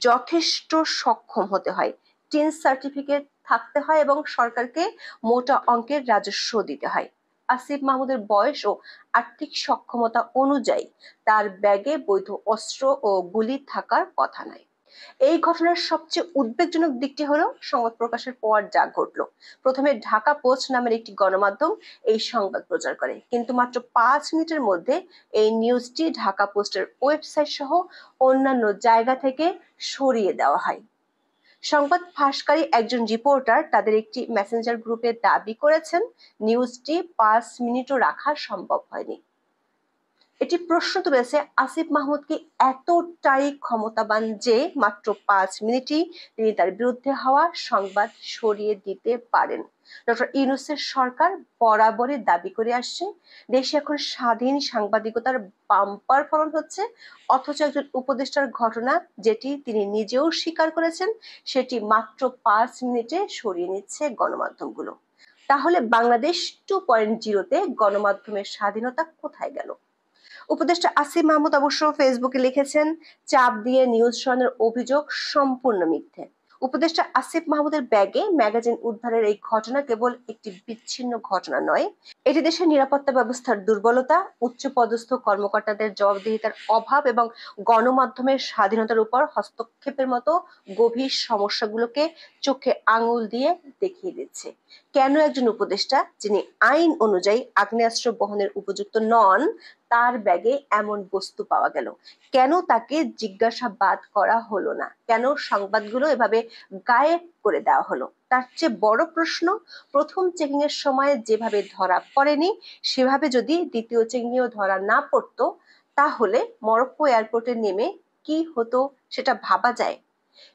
যথেষ্ট সক্ষম হতে হয়, টিন সার্টিফিকেট থাকতে হয় এবং সরকারকে মোটা অঙ্কের রাজস্ব দিতে হয়। আসিফ মাহমুদের বয়স ও আর্থিক সক্ষমতা অনুযায়ী তার ব্যাগে বৈধ অস্ত্র ও গুলি থাকার কথা নয়। এই ঘটনার সবচেয়ে উদ্বেগজনক দিকটি হলো সংবাদ প্রকাশের পর যা ঘটলো। প্রথমে ঢাকা পোস্ট নামের একটি গণমাধ্যম এই সংবাদ প্রচার করে, কিন্তু মাত্র 5 মিনিটের মধ্যে এই নিউজটি ঢাকা পোস্টের ওয়েবসাইট সহ অন্যান্য জায়গা থেকে সরিয়ে দেওয়া হয়। সংবাদ ফাঁসকারী একজন রিপোর্টার তাদের একটি মেসেঞ্জার গ্রুপে দাবি করেছেন নিউজটি 5 মিনিটও রাখা সম্ভব হয়নি। এটি প্রশ্ন তুলেছে আসিফ মাহমুদ কি এতটাই ক্ষমতাবান যে মাত্র 5 মিনিটই তিনি তার বিরুদ্ধে হওয়া সংবাদ সরিয়ে দিতে পারেন। ডক্টর ইউনূসের সরকার বরাবরই দাবি করে আসছে দেশে এখন স্বাধীন সাংবাদিকতার বাম্পার ফলন হচ্ছে, অথচ একজন উপদেষ্টার ঘটনা যেটি তিনি নিজেও স্বীকার করেছেন সেটি মাত্র 5 মিনিটে সরিয়ে নিচ্ছে গণমাধ্যমগুলো। তাহলে বাংলাদেশ 2.0-তে গণমাধ্যমের স্বাধীনতা কোথায় গেল? উপদেষ্টা আসিফ মাহমুদ অবশ্য ফেসবুকে লিখেছেন, চাপ দিয়ে নিউজ সরানোর অভিযোগ সম্পূর্ণ মিথ্যে। উপদেষ্টা আসিফ মাহমুদের ব্যাগে ম্যাগাজিন উদ্ধারের এই ঘটনা কেবল একটি বিচ্ছিন্ন ঘটনা নয়, এটি দেশের নিরাপত্তা ব্যবস্থার দুর্বলতা, উচ্চপদস্থ কর্মকর্তাদের জবাবদিহিতার অভাব এবং গণমাধ্যমের স্বাধীনতার উপর হস্তক্ষেপের মতো গভীর সমস্যাগুলোকে চোখে আঙুল দিয়ে দেখিয়ে দিচ্ছে। কেন একজন উপদেষ্টা যিনি আইন অনুযায়ী আগ্নেয়াস্ত্র বহনের উপযুক্ত নন তার ব্যাগে এমন বস্তু পাওয়া গেল? কেন তাকে জিজ্ঞাসাবাদ করা হলো না? কেন সংবাদগুলো এভাবে গায়েব করে দেওয়া হলো? তার চেয়ে বড় প্রশ্ন, প্রথম চেকিং এর সময় যেভাবে ধরা পড়েনি সেভাবে যদি দ্বিতীয় চেকিংয়েও ধরা না পড়তো তাহলে মরক্কো এয়ারপোর্টে নেমে কি হতো সেটা ভাবা যায়।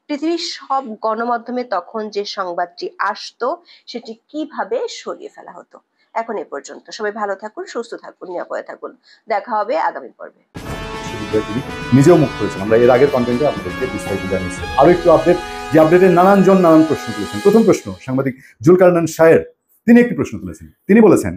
পৃথিবীর সব গণমাধ্যমে তখন যে সংবাদটি আসতো সেটি কিভাবে সরিয়ে ফেলা হতো। এখন এ পর্যন্ত। সবাই ভালো থাকুন, সুস্থ থাকুন, নিরাপদে থাকুন। দেখা হবে আগামী পর্বে। তিনি নিজেও মুখ করেছেন, আমরা এর আগের কন্টেন্টে আপনাদেরকে বিস্তারিত জানিয়েছি। আরো একটু আপডেট, যে আপডেটের নানান প্রশ্ন তুলেছেন। প্রথম প্রশ্ন, সাংবাদিক জুলকারনান শায়ের তিনি একটি প্রশ্ন তুলেছেন। তিনি বলেছেন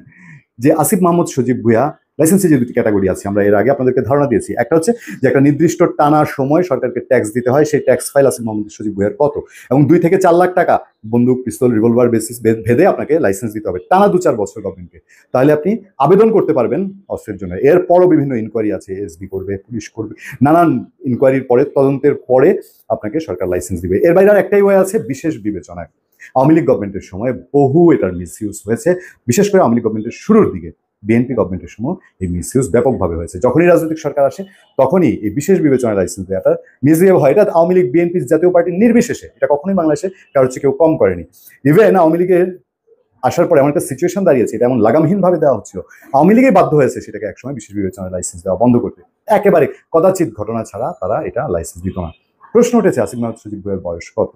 যে আসিফ মাহমুদ, সজীব ভুঁইয়া লাইসেন্সে যে দুটি ক্যাটাগরি আছে আমরা এর আগে আপনাদেরকে ধারণা দিয়েছি। একটা হচ্ছে যে একটা নির্দিষ্ট টানা সময় সরকারকে ট্যাক্স দিতে হয়, সেই ট্যাক্স ফাইল আসিফ মাহমুদ, সজীব ভুঁইয়ার কত, এবং 2 থেকে 4 লাখ টাকা বন্দুক, পিস্তল, রিভলভার বেসিস ভেদে আপনাকে লাইসেন্স দিতে হবে টানা 2-4 বছর গভর্নমেন্টকে। তাহলে আপনি আবেদন করতে পারবেন অস্ত্রের জন্য। এরপরও বিভিন্ন ইনকোয়ারি আছে, এসবি করবে, পুলিশ করবে, নানান ইনকোয়ারির পরে, তদন্তের পরে আপনাকে সরকার লাইসেন্স দিবে। এর বাইরে আর একটাই ওয়ে আছে, বিশেষ বিবেচনায়। আওয়ামী লীগ গভর্নমেন্টের সময় বহু এটার মিসইউজ হয়েছে, বিশেষ করে আওয়ামী লীগ গভর্নমেন্টের শুরুর দিকে। বিএনপি গভর্নমেন্টের সময় এই মিসইউজ ব্যাপকভাবে হয়েছে। যখনই রাজনৈতিক সরকার আসে তখনই এই বিশেষ বিবেচনায় লাইসেন্স দেওয়াটা মিসবিহেভ হয়। এটা আওয়ামী লীগ, বিএনপি, জাতীয় পার্টির নির্বিশেষে এটা কখনোই বাংলাদেশে কারোর চেয়ে কেউ কম করেনি। ইভেন আওয়ামী লীগের আসার পরে এমন একটা সিচুয়েশন দাঁড়িয়েছে, এটা এমন লাগামহীনভাবে দেওয়া হচ্ছিল, আওয়ামী লীগই বাধ্য হয়েছে সেটাকে একসময় বিশেষ বিবেচনায় লাইসেন্স দেওয়া বন্ধ করতে। একেবারে কদাচিৎ ঘটনা ছাড়া তারা এটা লাইসেন্স দিত না। প্রশ্ন উঠেছে আসিফ মাহমুদ, সজীব ভুঁইয়ার বয়স কত?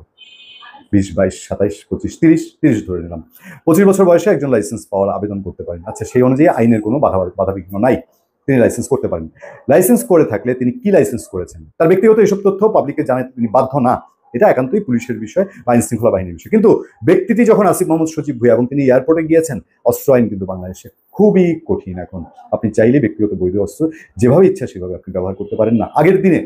20, 22, 27, 25, 30 ধরে নিলাম। 25 বছর বয়সে একজন লাইসেন্স পাওয়ার আবেদন করতে পারেন। আচ্ছা, সেই অনুযায়ী আইনের কোনো বাধাবিঘ্ন নাই, তিনি লাইসেন্স করতে পারেন। লাইসেন্স করে থাকলে তিনি কি লাইসেন্স করেছেন, তার ব্যক্তিগত এসব তথ্য পাবলিককে জানাতে তিনি বাধ্য না। এটা একান্তই পুলিশের বিষয় বা আইন শৃঙ্খলা বাহিনীর বিষয়। কিন্তু ব্যক্তিটি যখন আসিফ মাহমুদ, সজীব ভুঁইয়া এবং তিনি এয়ারপোর্টে গিয়েছেন, অস্ত্র আইন কিন্তু বাংলাদেশে খুবই কঠিন এখন। আপনি চাইলে ব্যক্তিগত বৈধ অস্ত্র যেভাবে ইচ্ছা সেভাবে আপনি ব্যবহার করতে পারেন না। আগের দিনে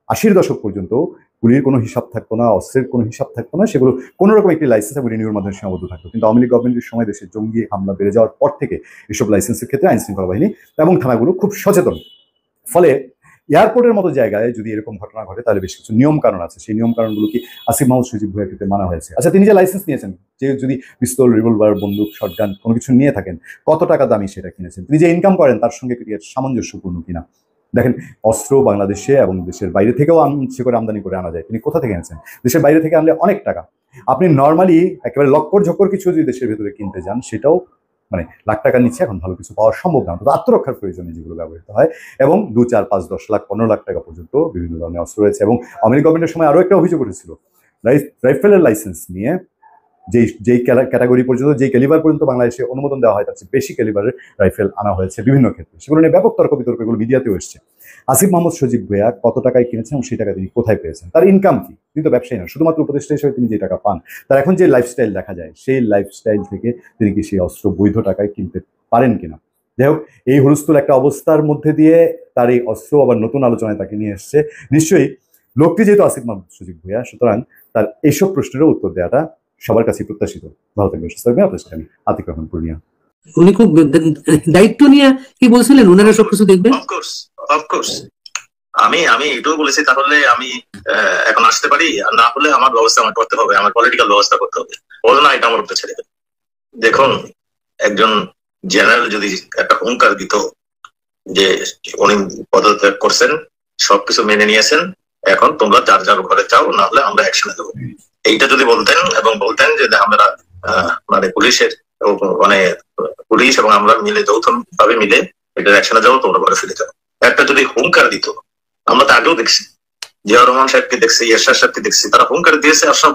80-র দশক পর্যন্ত গুলির কোনো হিসাব থাকতো না, অস্ত্রের কোনো হিসাব থাকতো না, সেগুলো কোনো রকম একটি লাইসেন্স এবং রিনিউর মাধ্যমে সীমাবদ্ধ থাকতো। কিন্তু আওয়ামী লীগ গভর্নমেন্টের সময় দেশে জঙ্গি হামলা বেড়ে যাওয়ার পর থেকে এসব লাইসেন্সের ক্ষেত্রে আইন শৃঙ্খলা বাহিনী এবং থানাগুলো খুব সচেতন। ফলে এয়ারপোর্টের মতো জায়গায় যদি এরকম ঘটনা ঘটে তাহলে বেশ কিছু নিয়ম কানুন আছে, সেই নিয়ম কানুনগুলো কি আসিফ মাহমুদ, সজীব ভুঁইয়ার ক্ষেত্রে মানা হয়েছে। আচ্ছা, তিনি যে লাইসেন্স নিয়েছেন, যে যদি পিস্তল, রিভলভার, বন্দুক, শটগান কোনো কিছু নিয়ে থাকেন, কত টাকা দামি সেটা কিনেছেন, তিনি যে ইনকাম করেন তার সঙ্গে সামঞ্জস্যপূর্ণ কিনা। দেখেন, অস্ত্র বাংলাদেশে এবং দেশের বাইরে থেকেও আনছে করে আমদানি করে আনা যায়। তিনি কোথা থেকে এনেছেন? দেশের বাইরে থেকে আনলে অনেক টাকা। আপনি নর্মালি একেবারে লক্কর ঝক্কর কিছু যদি দেশের ভেতরে কিনতে যান, সেটাও মানে লাখ টাকার নিচে এখন ভালো কিছু পাওয়া সম্ভব না। তো আত্মরক্ষার প্রয়োজনে যেগুলো ব্যবহৃত হয়, এবং 2, 4, 5, 10 লাখ, 15 লাখ টাকা পর্যন্ত বিভিন্ন ধরনের অস্ত্র রয়েছে। এবং আওয়ামী লীগ গভর্নমেন্টের সময় আরও একটা অভিযোগ উঠেছিল, রাইফেলের লাইসেন্স নিয়ে যেই ক্যাটাগরি পর্যন্ত, যেই ক্যালিবার পর্যন্ত বাংলাদেশে অনুমোদন দেওয়া হয় তার চেয়ে বেশি ক্যালিবারের রাইফেল আনা হয়েছে বিভিন্ন ক্ষেত্রে। সেগুলো নিয়ে ব্যাপক তর্ক বিতর্ক, এগুলো মিডিয়াতেও এসছে। আসিফ মাহমুদ, সজীব ভুঁইয়া কত টাকায় কিনেছেন এবং সেই টাকা তিনি কোথায় পেয়েছেন, তার ইনকাম কি? তিনি তো ব্যবসায়ী না, শুধুমাত্র উপদেষ্টা হিসেবে তিনি যে টাকা পান, তার এখন যে লাইফস্টাইল দেখা যায়, সেই লাইফস্টাইল থেকে তিনি কি সেই অস্ত্র বৈধ টাকায় কিনতে পারেন কিনা। যাই হোক, এই হুলস্থুল একটা অবস্থার মধ্যে দিয়ে তার এই অস্ত্র আবার নতুন আলোচনায় তাকে নিয়ে এসছে। নিশ্চয়ই লোকটি যেহেতু আসিফ মাহমুদ, সজীব ভুঁইয়া, সুতরাং তার এইসব প্রশ্নেরও উত্তর দেওয়াটা সবার কাছে প্রত্যাশিত। ভালো থাকবেন, সুস্থ থাকবেন। আপনার সাথে আমি আতিক রহমান পূর্ণিয়া। উনি খুব দায়িত্ব নিয়ে কি বলছিলেন ওনারা সবকিছু দেখবেন? Of course, of course. আমি আমি এটাও বলেছি তাহলে আমি এখন আসতে পারি, আর না হলে আমার ব্যবস্থা আমার করতে হবে, আমার পলিটিক্যাল ব্যবস্থা করতে হবে। বলো না এটা আমার উপরে ছেড়ে দেবে। দেখুন, একজন জেনারেল যদি একটা হুঙ্কার দিত যে উনি পদত্যাগ করছেন, সবকিছু মেনে নিয়েছেন, এখন তোমরা যার যার ঘরে যাও, না হলে আমরা অ্যাকশনে দেবো, এইটা যদি বলতেন এবং বলতেন যে আমরা মানে পুলিশের মানে পুলিশ এবং আমরা মিলে যৌথ ভাবে মিলে এটা অ্যাকশনে যাবো, তোমরা ঘরে ফিরে যাও, একটা যদি হুঙ্কার দিত, আমরা তো আগেও দেখছি, জিয়াউর রহমান সাহেবকে দেখছি, এরশাদ সাহেবকে দেখছি, তারা হুঙ্কার দিয়েছে আর সব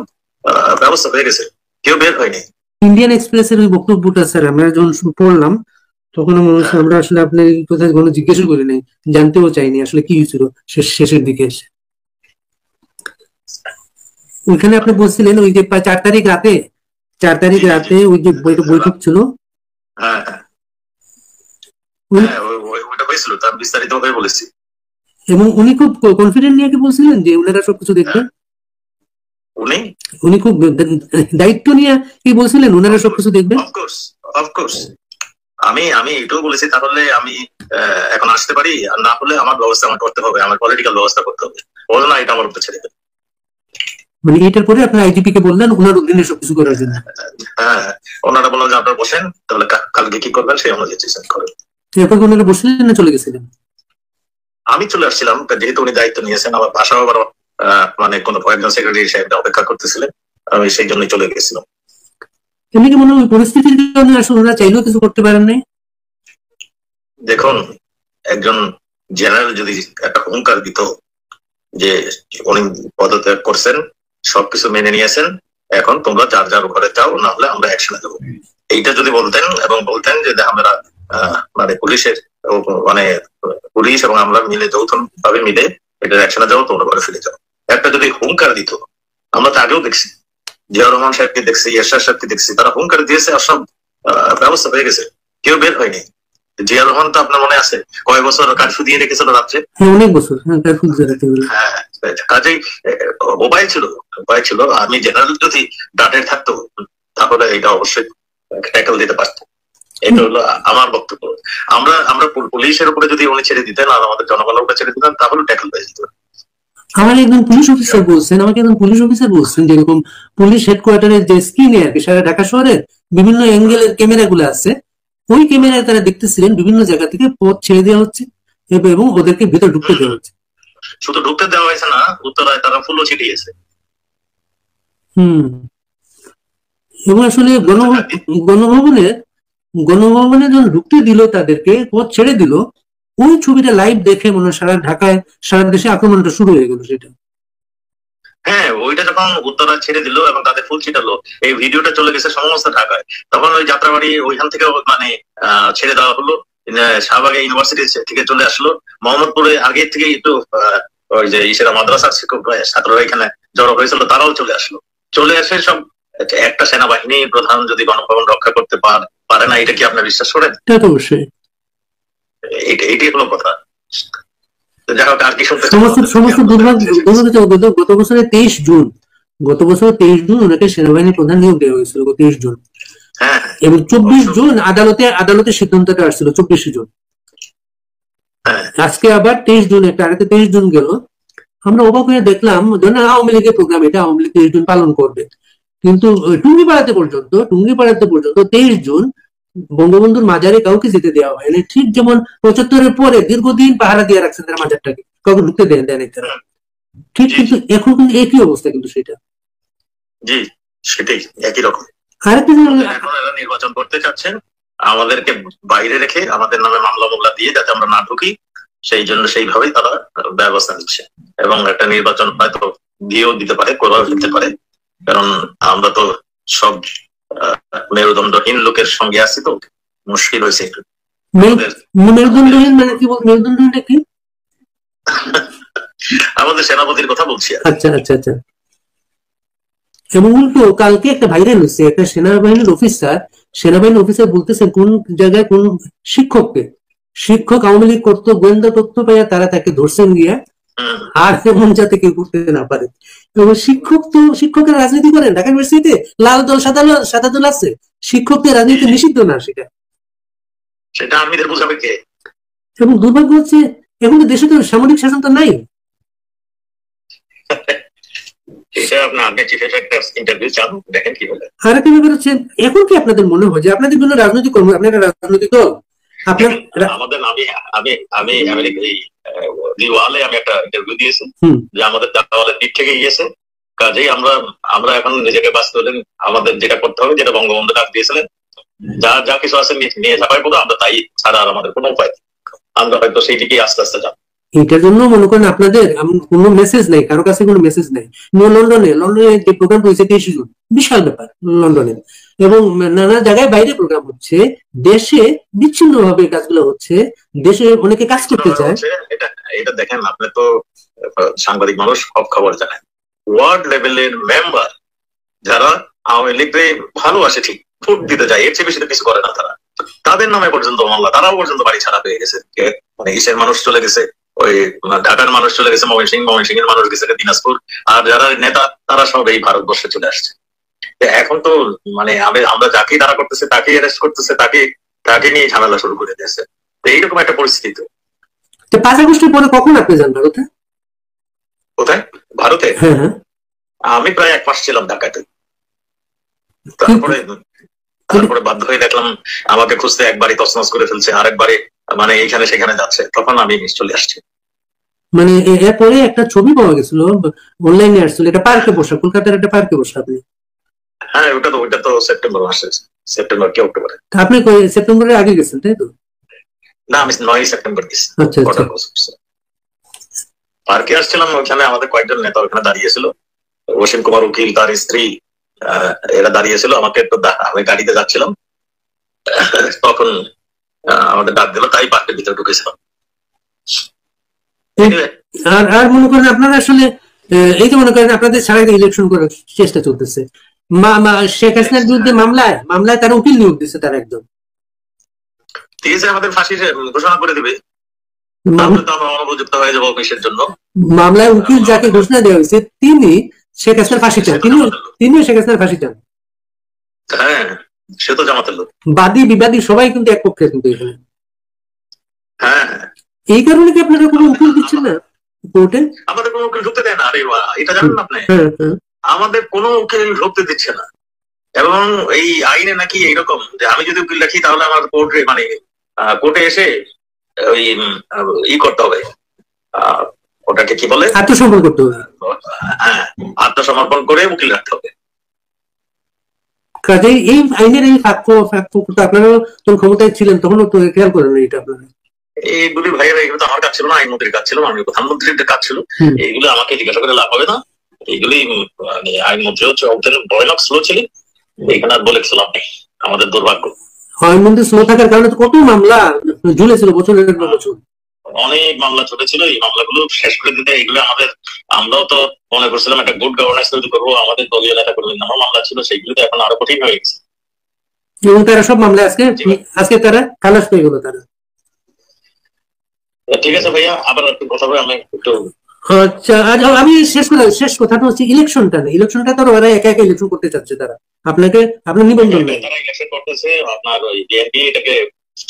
ব্যবস্থা হয়ে গেছে, কেউ বের হয়নি। ইন্ডিয়ান এক্সপ্রেসের ওই বক্তব্যটা স্যার আমরা যখন পড়লাম তখন মনে হচ্ছে আমরা আসলে আপনার এই কথা কোনো জিজ্ঞেসও করি নাই, জানতেও চাইনি আসলে কি হয়েছিল শেষের দিকে এসে। ওইখানে আপনি বলছিলেন ওই যে 4 তারিখ রাতে ওই যে বৈঠক ছিল, হ্যাঁ হ্যাঁ, ওইটা হয়েছিল, তার বিস্তারিত ভাবে বলেছি। এবং উনি খুব কনফিডেন্ট নিয়ে কি বলছিলেন যে ওনারা সবকিছু দেখবেন? উনি খুব দায়িত্ব নিয়ে কি বলছিলেন ওনারা সবকিছু দেখবেন? Of course, of course. আমি এটাও বলেছি তাহলে আমি এখন আসতে পারি, আর না হলে আমার ব্যবস্থা আমার করতে হবে, আমার পলিটিক্যাল ব্যবস্থা করতে হবে। বলো না এটা আমার উপরে ছেড়ে দেবে। মানে এটার পরে আপনার আইজিপি কে বললেন ওনার অধীনে সবকিছু করার জন্য? হ্যাঁ, ওনারা বললেন যে আপনারা বসেন, তাহলে কালকে কি করবেন সেই অনুযায়ী ডিসাইড করেন। এরপর ওনারা বসলেন না চলে গেছিলেন? আমি চলে আসছিলাম, যেহেতু উনি দায়িত্ব নিয়েছেন, আমার বাসাও আবার মানে কোন একজন সেক্রেটারি সাহেব অপেক্ষা করতেছিলেন, আমি সেই জন্যই চলে গেছিলাম। এমনি কি মনে হয় পরিস্থিতির কারণে আসলে ওনারা চাইলেও কিছু করতে পারেন নাই? দেখুন, একজন জেনারেল যদি একটা হুঙ্কার দিত যে উনি পদত্যাগ করছেন, সবকিছু মেনে নিয়েছেন, এখন তোমরা যার যার ঘরে যাও, না হলে আমরা অ্যাকশনে দেবো, এইটা যদি বলতেন এবং বলতেন যে আমরা মানে পুলিশের মানে পুলিশ এবং আমরা মিলে যৌথ ভাবে মিলে এটা অ্যাকশনে যাবো, তোমরা ঘরে ফিরে যাও, একটা যদি হুঙ্কার দিত, আমরা তো আগেও দেখছি, জিয়াউর রহমান সাহেবকে দেখছি, এরশাদ সাহেবকে দেখছি, তারা হুঙ্কার দিয়েছে আর সব ব্যবস্থা হয়ে গেছে, কেউ বের হয়নি। জিয়াউর রহমান তো আপনার মনে আছে কয়েক বছর কারফিউ দিয়ে রেখেছিল রাত্রে, অনেক বছর। হ্যাঁ, কাজেই উপায় ছিল। আমি জেনারেল যদি ডাটের থাকতো তাহলে এটা অবশ্যই ট্যাকল দিতে পারতো, এটা হলো আমার বক্তব্য। আমরা পুলিশের উপরে যদি উনি ছেড়ে দিতেন আর আমাদের জনগণের উপরে ছেড়ে দিতেন, তাহলে ট্যাকল হয়ে যেত। আমাকে একজন পুলিশ অফিসার বলছেন যেরকম পুলিশ হেডকোয়ার্টারের যে স্ক্রিনে আর কি সারা ঢাকা শহরের বিভিন্ন অ্যাঙ্গেলের ক্যামেরা গুলো আছে, ওই ক্যামেরায় তারা দেখতেছিলেন বিভিন্ন জায়গা থেকে পথ ছেড়ে দেওয়া হচ্ছে এবং ওদেরকে ভিতর ঢুকতে দেওয়া হচ্ছে। শুধু ঢুকতে দেওয়া হয়েছে না, উত্তরায় তারা ফুলও ছিটিয়েছে। এবং আসলে গণভবনে যখন ঢুকতে দিল, তাদেরকে পথ ছেড়ে দিল, ওই ছবিটা লাইভ দেখে মনে হয় সারা ঢাকায় সারা দেশে আক্রমণটা শুরু হয়ে গেল। সেটা হ্যাঁ, ওইটা যখন উত্তরা ছেড়ে দিল এবং তাদের ফুল ছিটালো, এই ভিডিওটা চলে গেছে সমস্ত ঢাকায়, তখন ওই যাত্রাবাড়ি ওইখান থেকে মানে ছেড়ে দেওয়া হলো, শাহবাগে ইউনিভার্সিটি থেকে চলে আসলো, মোহাম্মদপুরে আগে থেকে একটু ওই যে ইসেরা মাদ্রাসার শিক্ষক ছাত্ররা এখানে জড়ো হয়েছিল, তারাও চলে আসে সব। একটা সেনাবাহিনী প্রধান যদি গণভবন রক্ষা করতে পারে না, এটা কি আপনার বিশ্বাস করেন? অবশ্যই এইটাই হলো কথা। সমস্ত দুর্ভাগ্য গত বছরের 23 জুন ওনাকে সেনাবাহিনী প্রধান নিয়োগ দেওয়া হয়েছিল 23 জুন, এবং 24 জুন আদালতে সিদ্ধান্তটা আসছিল 24 জুন। আজকে আবার 23 জুন, একটা আগে 23 জুন গেল। আমরা অবাক হয়ে দেখলাম আওয়ামী লীগের প্রোগ্রাম, এটা আওয়ামী লীগ 23 জুন পালন করবে, কিন্তু টুঙ্গিপাড়াতে পর্যন্ত 23 জুন বঙ্গবন্ধুর মাজারে কাউকে যেতে দেওয়া হয়নি। ঠিক যেমন 75-এর পরে দীর্ঘদিন পাহারা দিয়ে রাখছেন তারা মাজারটাকে, কাউকে ঢুকতে দেয়নি তারা। ঠিক, কিন্তু এখন কিন্তু একই অবস্থা, কিন্তু সেটা সেটাই একই রকম। আরেকটা এখন এরা নির্বাচন করতে চাচ্ছেন আমাদেরকে বাইরে রেখে, আমাদের নামে মামলা দিয়ে, যাতে আমরা না ঢুকি, সেই জন্য সেইভাবেই তারা ব্যবস্থা নিচ্ছে, এবং একটা নির্বাচন হয়তো দিয়েও দিতে পারে, করাও দিতে পারে, কারণ আমরা তো সব মেরুদণ্ডহীন লোকের সঙ্গে আছি, তো মুশকিল হয়েছে একটু। মেরুদণ্ডহীন মানে কি? মেরুদণ্ডহীনটা কি? আমাদের সেনাপতির কথা বলছি। আচ্ছা। এবং উল্টো কালকে একটা ভাইরাল হয়েছে, একটা সেনাবাহিনীর অফিসার বলতেছেন কোন জায়গায় কোন শিক্ষক আওয়ামী লীগ করতো, গোয়েন্দা তথ্য পাইয়া তারা তাকে ধরছেন গিয়া, আর তেমন যাতে কেউ করতে না পারে। এবং শিক্ষকের রাজনীতি করেন ঢাকা ইউনিভার্সিটিতে, লাল দল সাদা দল আছে, শিক্ষকদের রাজনীতি নিষিদ্ধ না সেটা। সেটা আর্মিদের বোঝাবে কে? এবং দুর্ভাগ্য হচ্ছে এখন তো দেশে তো সামরিক শাসন তো নাই। এটা আপনার আর্মি চিফের একটা ইন্টারভিউ চান, দেখেন কি বলে। আর একটা ব্যাপার হচ্ছে, এখন কি আপনাদের মনে হয় যে আপনাদের কোনো রাজনৈতিক কর্ম, আপনারা রাজনৈতিক দল, আপনার আমাদের আমি আমি আমি আমেরিকা দি ওয়ালে আমি একটা ইন্টারভিউ দিয়েছি যে আমাদের দাওয়ালের দিক থেকে গিয়েছে, কাজেই আমরা এখন নিজেকে বাঁচতে হলেন আমাদের যেটা করতে হবে, যেটা বঙ্গবন্ধু ডাক দিয়েছিলেন, যা যা কিছু আছে নিয়ে ঝাঁপাই পড়বো আমরা, তাই ছাড়া আর আমাদের কোনো উপায় নেই। আমরা হয়তো সেই দিকেই আস্তে আস্তে যাব। এটার জন্য মনে করেন আপনাদের কোনো মেসেজ নেই, কারো কাছে কোনো মেসেজ নেই। লন্ডনে যে প্রোগ্রাম হয়েছে 23 জুন, বিশাল ব্যাপার লন্ডনে, এবং নানা জায়গায় বাইরে প্রোগ্রাম হচ্ছে, দেশে বিচ্ছিন্ন ভাবে কাজগুলো হচ্ছে, দেশে অনেকে কাজ করতে চায়। এটা দেখেন, আপনি তো সাংবাদিক মানুষ, সব খবর জানেন। ওয়ার্ড লেভেলের মেম্বার যারা আওয়ামী লীগকে ভালোবাসে, ঠিক ভোট দিতে যায়, এর চেয়ে বেশি কিছু করে না তারা, তাদের নামে পর্যন্ত মামলা, তারাও পর্যন্ত বাড়ি ছাড়া পেয়ে গেছে। মানে ইসের মানুষ চলে গেছে, ওই ঢাকার মানুষ চলে গেছে ময়মনসিংহ এর মানুষ গেছে দিনাজপুর, আর যারা নেতা তারা সব এই ভারতবর্ষে চলে আসছে। এখন তো মানে আমরা যাকেই তারা করতেছে, তাকেই অ্যারেস্ট করতেছে, তাকে নিয়ে ঝামেলা শুরু করে দিয়েছে। তো এইরকম একটা পরিস্থিতি। 5 আগস্টের পরে কখন আপনি যান ভারতে? কোথায়? ভারতে? হ্যাঁ, আমি প্রায় 1 মাস ছিলাম ঢাকাতে। তারপরে বাধ্য হয়ে দেখলাম আমাকে খুঁজতে একবারই তছনছ করে ফেলছে, আরেকবারে মানে এখানে সেখানে যাচ্ছে, তখন আমি চলে আসছি। মানে এরপরে একটা ছবি পাওয়া গেছিল, অনলাইনে আসছিল, এটা পার্কে বসা, কলকাতার একটা পার্কে বসা আপনি। হ্যাঁ, ওটা তো সেপ্টেম্বর মাসে, সেপ্টেম্বর কি অক্টোবরে। আপনি সেপ্টেম্বরের আগে গেছেন তাই তো? না, আমি 9 সেপ্টেম্বর গেছি। আচ্ছা। পার্কে আসছিলাম, ওখানে আমাদের কয়েকজন নেতা ওখানে দাঁড়িয়েছিল, অসীম কুমার উকিল, তার স্ত্রী, এরা দাঁড়িয়েছিল। আমাকে তো আমি গাড়িতে যাচ্ছিলাম, তখন আমাদের ডাক দিল, তাই পার্কের ভিতরে ঢুকেছিলাম। আর মনে করেন আপনারা আসলে এই যে মনে করেন আপনাদের ছাড়া ইলেকশন করার চেষ্টা চলতেছে, শেখ হাসিনার বিরুদ্ধে মামলায় তারা উকিল নিয়োগ দিচ্ছে, তারা একদম ঠিক আছে, আমাদের ফাঁসি ঘোষণা করে দিবে, অনুপযুক্ত হয়ে যাবো অফিসের জন্য। মামলায় উকিল যাকে ঘোষণা দেওয়া হয়েছে তিনি শেখ হাসিনার ফাঁসি চান, তিনিও শেখ হাসিনার ফাঁসি চান। হ্যাঁ, সে তো জামাতের লোক। বাদী বিবাদী সবাই কিন্তু এক পক্ষে, কিন্তু এখানে। হ্যাঁ, এই কারণে কি আপনারা কোনো উকিল দিচ্ছেন না কোর্টে? আমাদের কোনো উকিল ঢুকতে দেয় না। আরে এটা জানেন না আপনি? আমাদের কোনো উকিল ঢুকতে দিচ্ছে না। এবং এই আইনে নাকি এইরকম যে আমি যদি উকিল রাখি তাহলে আমার কোর্টে এসে ওই করতে হবে, ওটাকে কি বলে, আত্মসমর্পণ করতে হবে। হ্যাঁ, আত্মসমর্পণ করে উকিল রাখতে হবে। কাজেই এই আইনের এই আপনারাও যখন ক্ষমতায় ছিলেন তখনও তো খেয়াল করেন এটা আপনারা। এইগুলি ভাইয়েরা, এগুলো তো আমার কাজ ছিল না, আইনমন্ত্রীর কাজ ছিল, মাননীয় প্রধানমন্ত্রীর কাজ ছিল। এইগুলো আমাকে জিজ্ঞাসা করে লাভ হবে না। এইগুলি আইনমন্ত্রী হচ্ছে ভয়ানক স্লো ছিলেন, এখানে আর বলে ছিলাম নেই, আমাদের দুর্ভাগ্য। আইনমন্ত্রী স্লো থাকার কারণে কত মামলা ঝুলেছিল, বছরের পর বছর অনেক মামলা চলেছিল। এই মামলাগুলো শেষ করে দিতে আমরাও তো মনে করছিলাম একটা গুড গভর্নেন্স তৈরি করবো, আমাদের দলীয় নেতা কর্মীর নামও মামলা ছিল, সেইগুলো তো এখন আরো কঠিন হয়ে গেছে। এবং তারা সব মামলা আজকে তারা খালাস পেয়ে গেল তারা। ঠিক আছে ভাইয়া, আবার একটু কথা বলে আমি একটু। আচ্ছা, আমি শেষ কথাটা হচ্ছে ইলেকশনটা তো ওরা একা একা ইলেকশন করতে চাচ্ছে, তারা আপনার নিবন্ধন নেই, তারা ইলেকশন করতেছে। আপনার ওই বিএনপি এটাকে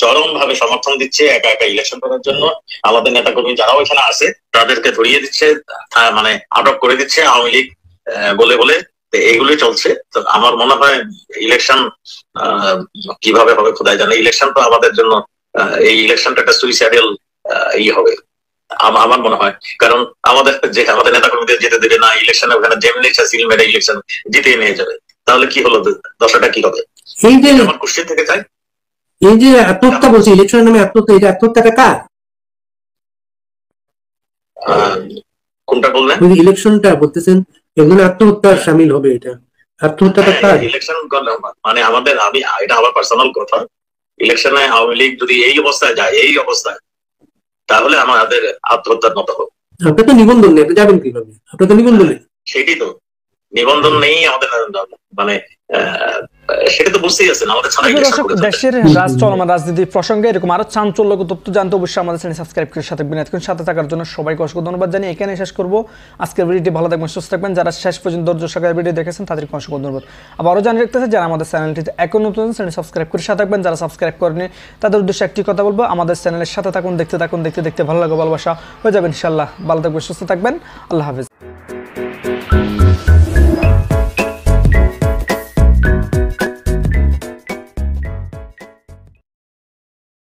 চরম ভাবে সমর্থন দিচ্ছে একা একা ইলেকশন করার জন্য। আমাদের নেতা কর্মী যারা ওইখানে আছে তাদেরকে ধরিয়ে দিচ্ছে, মানে আটক করে দিচ্ছে আওয়ামী লীগ বলে বলে। এইগুলোই চলছে। তো আমার মনে হয় ইলেকশন কিভাবে হবে খোদাই জানে। ইলেকশন তো আমাদের জন্য, এই ইলেকশনটা একটা সুইসাইডাল হবে আমার মনে হয়। কারণ আমাদের নেতা কর্মীদের যেতে দেবে না ইলেকশনে, ওখানে যেমনি সিল মেরে ইলেকশন জিতে নিয়ে যাবে, তাহলে কি হলো, দশাটা কি হবে? আমার কোশ্চেন থেকে যায়, এই যে আত্মহত্যা বলছে, ইলেকশনের নামে আত্মহত্যা, এই আত্মহত্যাটা কার? কোনটা বললেন? ইলেকশনটা বলতেছেন এগুলো আত্মহত্যার সামিল হবে, এটা আত্মহত্যাটা কার? ইলেকশন মানে এটা আমার পার্সোনাল কথা। ইলেকশনে আওয়ামী লীগ যদি এই অবস্থায় যায়, এই অবস্থায়, তাহলে আমাদের আত্মহত্যার মতো হবে। আপনার তো নিবন্ধন নেই, আপনি যাবেন কিভাবে? আপনার তো নিবন্ধন নেই। সেটাই তো, নিবন্ধন নেই আমাদের, মানে সেটা তো বুঝতেই আছেন আমাদের ছাড়াই দর্শক, দেশের চলমান রাজনীতি প্রসঙ্গে এরকম আরো চাঞ্চল্যকর তথ্য জানতে অবশ্যই আমাদের চ্যানেল সাবস্ক্রাইব করে সাথে সাথে থাকার জন্য সবাইকে অসংখ্য ধন্যবাদ জানিয়ে এখানে শেষ করবো আজকের ভিডিওটি। ভালো থাকবেন, সুস্থ থাকবেন। যারা শেষ পর্যন্ত ধৈর্য সহকারে ভিডিও দেখেছেন তাদেরকে অসংখ্য ধন্যবাদ। আবারও জানিয়ে রাখতেছে যারা আমাদের চ্যানেলটিতে এখন নতুন চ্যানেল সাবস্ক্রাইব করে সাথে থাকবেন, যারা সাবস্ক্রাইব করেনি তাদের উদ্দেশ্যে একটি কথা বলবো, আমাদের চ্যানেলের সাথে থাকুন, দেখতে থাকুন, দেখতে দেখতে ভালো লাগে, ভালোবাসা হয়ে যাবে ইনশাআল্লাহ। ভালো থাকবেন, সুস্থ থাকবেন, আল্লাহ হাফেজ।